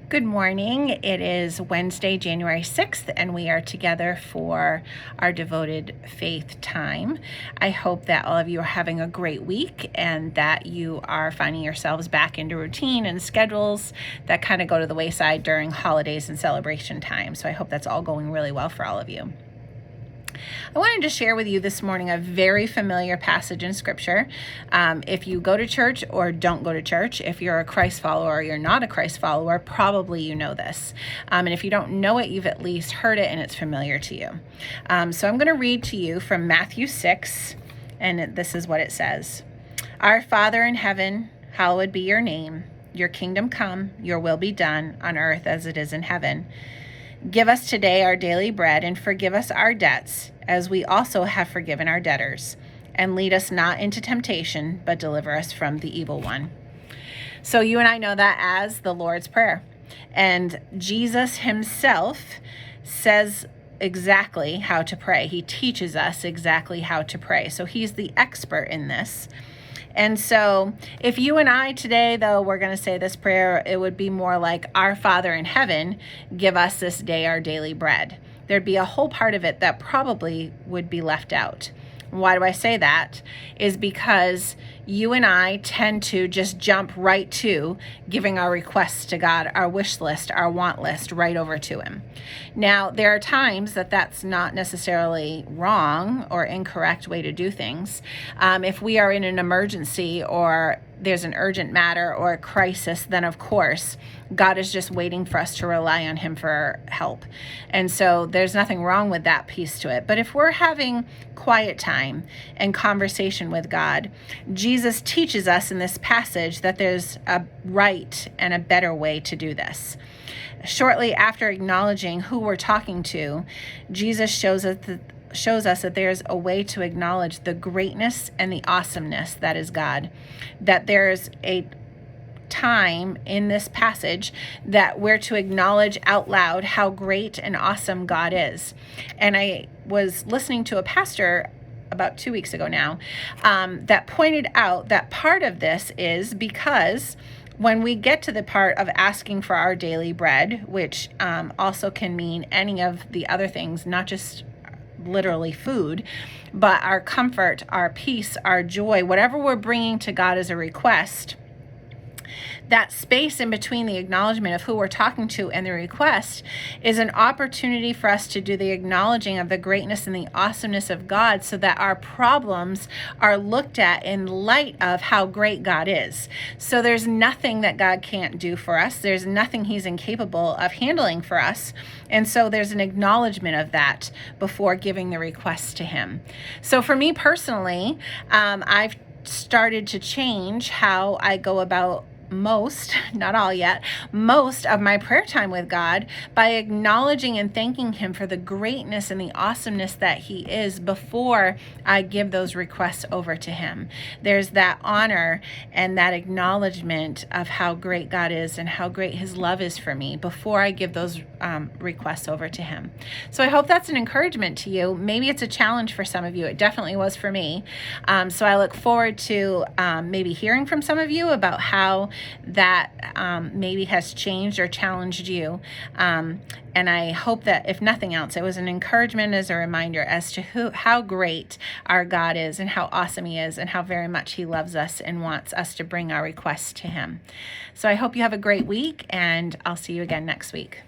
Good morning. It is Wednesday, January 6th, and we are together for our devoted faith time. I hope that all of you are having a great week and that you are finding yourselves back into routine and schedules that kind of go to the wayside during holidays and celebration time. So I hope that's all going really well for all of you. I wanted to share with you this morning a very familiar passage in Scripture. If you go to church or don't go to church, if you're a Christ follower or you're not a Christ follower, probably you know this. And if you don't know it, you've at least heard it and it's familiar to you. So I'm going to read to you from Matthew 6, and this is what it says. Our Father in heaven, hallowed be your name. Your kingdom come, your will be done on earth as it is in heaven. Give us today our daily bread, and forgive us our debts, as we also have forgiven our debtors. And lead us not into temptation, but deliver us from the evil one. So you and I know that as the Lord's Prayer. And Jesus himself says exactly how to pray. He teaches us exactly how to pray. So he's the expert in this. And so if you and I today, though, we're going to say this prayer, it would be more like, Our Father in heaven, give us this day our daily bread. There'd be a whole part of it that probably would be left out. Why do I say that? Is because you and I tend to just jump right to giving our requests to God, our wish list, our want list, right over to him. Now, there are times that that's not necessarily wrong or incorrect way to do things. If we are in an emergency or there's an urgent matter or a crisis, then of course, God is just waiting for us to rely on him for help. And so there's nothing wrong with that piece to it. But if we're having quiet time and conversation with God, Jesus teaches us in this passage that there's a right and a better way to do this. Shortly after acknowledging who we're talking to, Jesus shows us that there's a way to acknowledge the greatness and the awesomeness that is God. That there's a time in this passage that we're to acknowledge out loud how great and awesome God is. And I was listening to a pastor about 2 weeks ago now that pointed out that part of this is because when we get to the part of asking for our daily bread, which also can mean any of the other things, not just literally food, but our comfort, our peace, our joy, whatever we're bringing to God as a request, that space in between the acknowledgement of who we're talking to and the request is an opportunity for us to do the acknowledging of the greatness and the awesomeness of God so that our problems are looked at in light of how great God is. So there's nothing that God can't do for us. There's nothing he's incapable of handling for us. And so there's an acknowledgement of that before giving the request to him. So for me personally, I've started to change how I go about most, not all yet, most of my prayer time with God by acknowledging and thanking him for the greatness and the awesomeness that he is before I give those requests over to him. There's that honor and that acknowledgement of how great God is and how great his love is for me before I give those requests over to him. So I hope that's an encouragement to you. Maybe it's a challenge for some of you. It definitely was for me. So I look forward to maybe hearing from some of you about how that maybe has changed or challenged you. And I hope that if nothing else, it was an encouragement as a reminder as to how great our God is and how awesome he is and how very much he loves us and wants us to bring our requests to him. So I hope you have a great week, and I'll see you again next week.